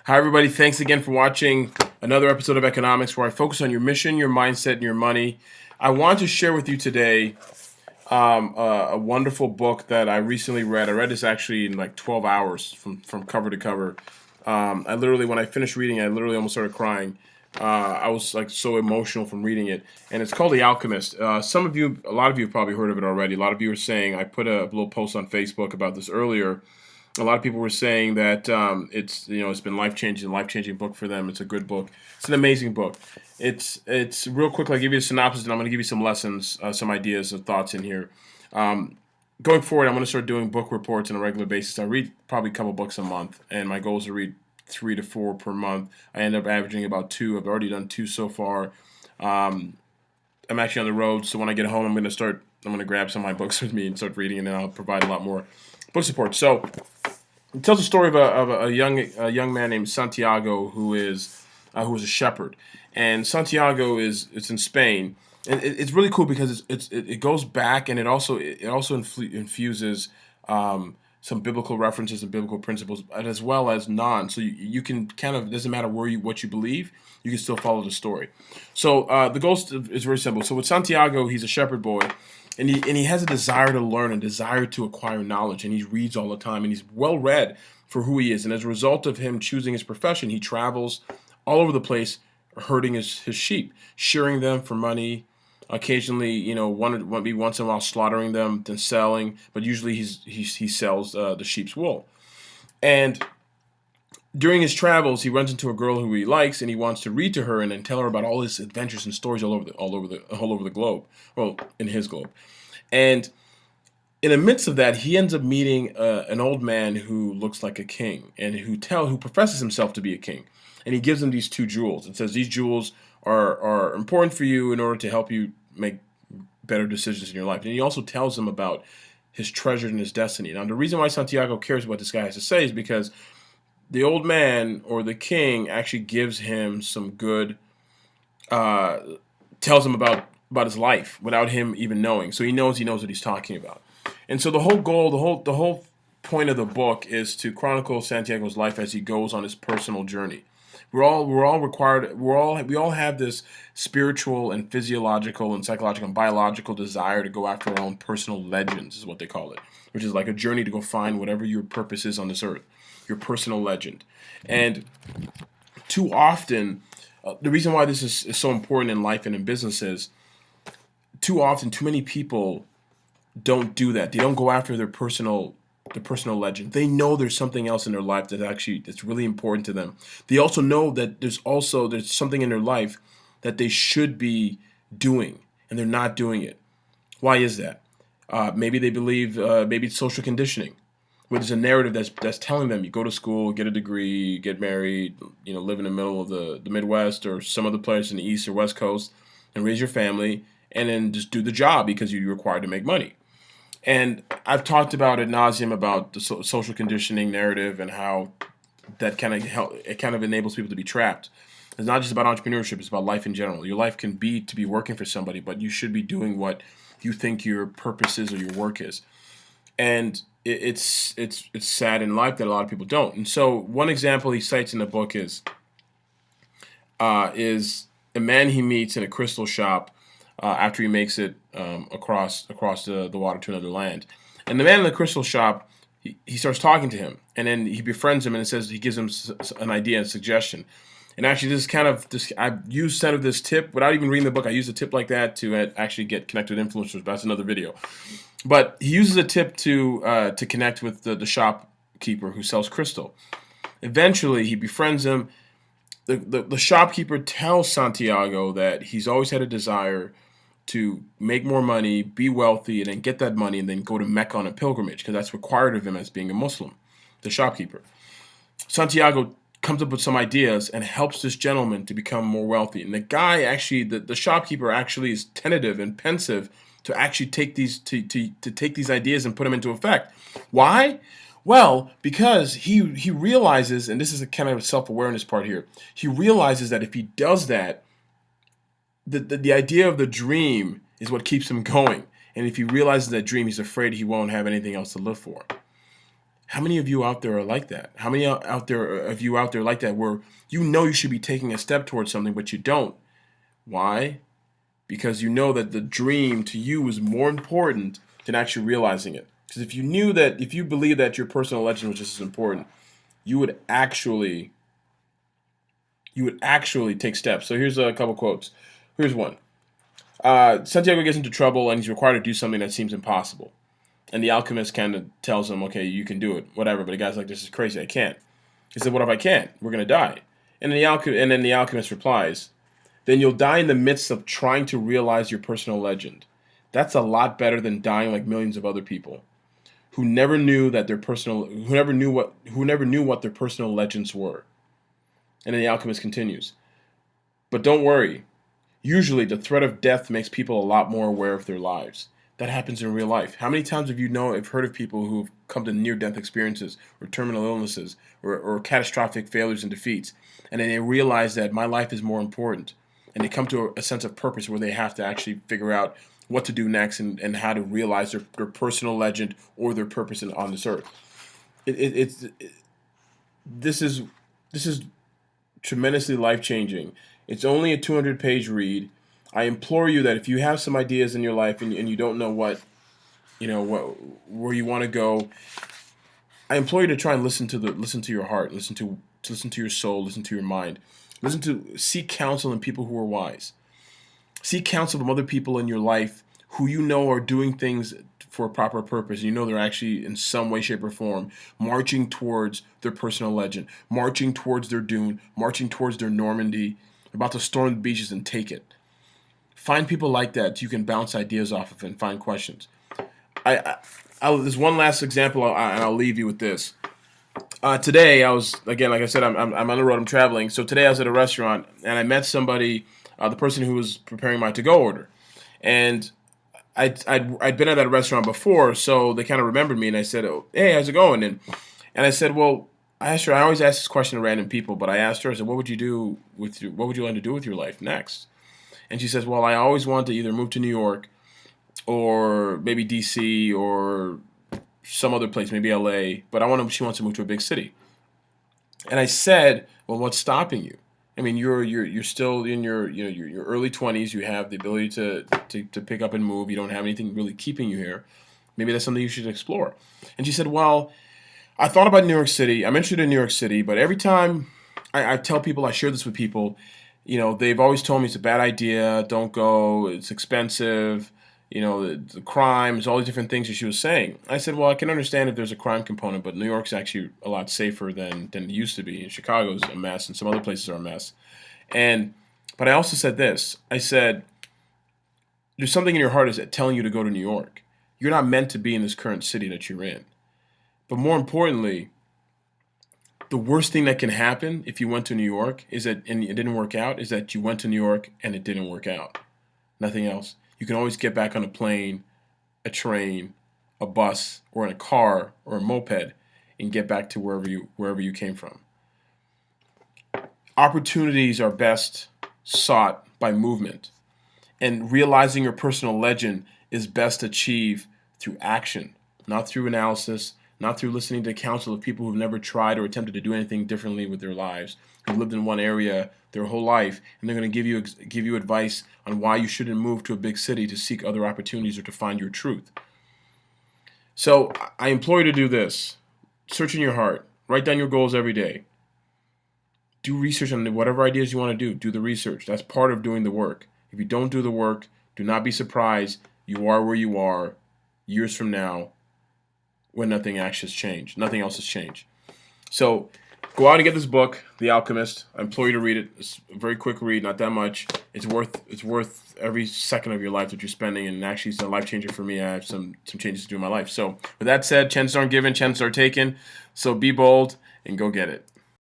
Hi, everybody. Thanks again for watching another episode of Economics, where I focus on your mission, your mindset, and your money. I want to share with you today a wonderful book that I recently read. I read this actually in like 12 hours from cover to cover. I literally, when I finished reading it, I literally almost started crying. I was like so emotional from reading it, and it's called The Alchemist. A lot of you have probably heard of it already. A lot of you are saying, I put a little post on Facebook about this earlier. A lot of people were saying that it's been life changing book for them. It's a good book. It's an amazing book. It's real quick. I'll give you a synopsis, and I'm going to give you some lessons, some ideas, and thoughts in here. Going forward, I'm going to start doing book reports on a regular basis. I read probably a couple books a month, and my goal is to read 3 to 4 per month. I end up averaging about 2. I've already done 2 so far. I'm actually on the road, so when I get home, I'm going to grab some of my books with me and start reading, and then I'll provide a lot more book support. So it tells the story of a young man named Santiago who was a shepherd, and Santiago it's in Spain, and it's really cool because it goes back, and it also infuses some biblical references and biblical principles, as well as non. So you can kind of, it doesn't matter what you believe, you can still follow the story. So the goal is very simple. So with Santiago, he's a shepherd boy. And he has a desire to learn and desire to acquire knowledge, and he reads all the time, and he's well read for who he is. And as a result of him choosing his profession, he travels all over the place, herding his sheep, shearing them for money. Occasionally, once in a while, slaughtering them, then selling. But usually, he sells the sheep's wool. And during his travels, he runs into a girl who he likes, and he wants to read to her and then tell her about all his adventures and stories all over the globe. Well, in his globe. And in the midst of that, he ends up meeting an old man who looks like a king, and who professes himself to be a king. And he gives him these 2 jewels. It says these jewels are important for you in order to help you make better decisions in your life. And he also tells him about his treasure and his destiny. Now, the reason why Santiago cares what this guy has to say is because the old man, or the king, actually gives him some good, tells him about his life without him even knowing. So he knows what he's talking about. And so the whole goal, the whole point of the book is to chronicle Santiago's life as he goes on his personal journey. We all have this spiritual and physiological and psychological and biological desire to go after our own personal legends, is what they call it, which is like a journey to go find whatever your purpose is on this earth, your personal legend. And too often, the reason why this is so important in life and in business is, too often, too many people don't do that. They don't go after their personal legend. They know there's something else in their life that's really important to them. They also know that there's something in their life that they should be doing, and they're not doing it. Why is that? Maybe they believe, maybe it's social conditioning, where there's a narrative that's telling them, you go to school, get a degree, get married, live in the middle of the Midwest or some other place in the East or West Coast, and raise your family, and then just do the job because you're required to make money. And I've talked about ad nauseum about the social conditioning narrative, and how that kind of enables people to be trapped. It's not just about entrepreneurship; it's about life in general. Your life can be to be working for somebody, but you should be doing what you think your purpose is or your work is. And it's sad in life that a lot of people don't. And so one example he cites in the book is a man he meets in a crystal shop after he makes it across the water to another land. And the man in the crystal shop, he starts talking to him, and then he befriends him, and he gives him an idea and suggestion. And actually, I've used some of this tip without even reading the book. I use a tip like that to actually get connected with influencers, but that's another video. But he uses a tip to connect with the shopkeeper who sells crystal. Eventually, he befriends him. The shopkeeper tells Santiago that he's always had a desire to make more money, be wealthy, and then get that money, and then go to Mecca on a pilgrimage, because that's required of him as being a Muslim, the shopkeeper. Santiago comes up with some ideas and helps this gentleman to become more wealthy. And the guy actually, the shopkeeper actually is tentative and pensive to actually take these take these ideas and put them into effect. Why? Well, because he realizes, and this is a kind of self-awareness part here, he realizes that if he does that, the idea of the dream is what keeps him going. And if he realizes that dream, he's afraid he won't have anything else to live for. How many of you out there are like that? How many out there of you out there like that, where you know you should be taking a step towards something, but you don't? Why? Because you know that the dream to you is more important than actually realizing it. Because if you believe that your personal legend was just as important, you would actually take steps. So here's a couple quotes. Here's one. Santiago gets into trouble and he's required to do something that seems impossible. And the alchemist kind of tells him, okay, you can do it, whatever. But the guy's like, this is crazy, I can't. He said, what if I can't? We're going to die. And then the alchemist replies, then you'll die in the midst of trying to realize your personal legend. That's a lot better than dying like millions of other people who never knew what their personal legends were. And then the alchemist continues, but don't worry. Usually the threat of death makes people a lot more aware of their lives. That happens in real life. How many times have heard of people who've come to near-death experiences or terminal illnesses or catastrophic failures and defeats, and then they realize that my life is more important, and they come to a sense of purpose where they have to actually figure out what to do next and how to realize their personal legend or their purpose on this earth. This is tremendously life-changing. It's only a 200-page read. I implore you that if you have some ideas in your life and you don't know where you want to go, I implore you to try and listen to your heart, listen to your soul, listen to your mind, seek counsel in people who are wise. Seek counsel from other people in your life who you know are doing things for a proper purpose. And you know they're actually in some way, shape, or form marching towards their personal legend, marching towards their dune, marching towards their Normandy, about to storm the beaches and take it. Find people like that you can bounce ideas off of and find questions. There's one last example, and I'll leave you with this. Today, I was, again, like I said, I'm on the road, I'm traveling. So today I was at a restaurant, and I met somebody, the person who was preparing my to-go order. And I'd been at that restaurant before, so they kind of remembered me, and I said, oh, hey, how's it going? And I said, well, I asked her, I always ask this question to random people, but I asked her, I said, what would you like to do with your life next? And she says, well, I always wanted to either move to New York or maybe DC or some other place, maybe LA, but she wants to move to a big city. And I said, well, what's stopping you? I mean, you're still in your early 20s. You have the ability to pick up and move. You don't have anything really keeping you here. Maybe that's something you should explore. And she said, well, I thought about New York City. I'm interested in New York City, but every time I tell people, I share this with people, they've always told me it's a bad idea. Don't go. It's expensive. The crimes, all these different things that she was saying. I said, well, I can understand if there's a crime component, but New York's actually a lot safer than it used to be. And Chicago's a mess, and some other places are a mess. But I also said this. I said, there's something in your heart is telling you to go to New York. You're not meant to be in this current city that you're in. But more importantly, the worst thing that can happen if you went to New York and it didn't work out is that you went to New York and it didn't work out. Nothing else. You can always get back on a plane, a train, a bus, or in a car or a moped and get back to wherever you came from. Opportunities are best sought by movement, and realizing your personal legend is best achieved through action, not through analysis, not through listening to counsel of people who've never tried or attempted to do anything differently with their lives, who've lived in one area their whole life, and they're going to give you advice on why you shouldn't move to a big city to seek other opportunities or to find your truth. So I implore you to do this. Search in your heart. Write down your goals every day. Do research on whatever ideas you want to do. Do the research. That's part of doing the work. If you don't do the work, do not be surprised you are where you are years from now when nothing else has changed. So go out and get this book, The Alchemist. I implore you to read it. It's a very quick read, not that much. It's worth every second of your life that you're spending, and actually it's a life changer for me. I have some changes to do in my life. So with that said, chances aren't given, chances are taken. So be bold and go get it.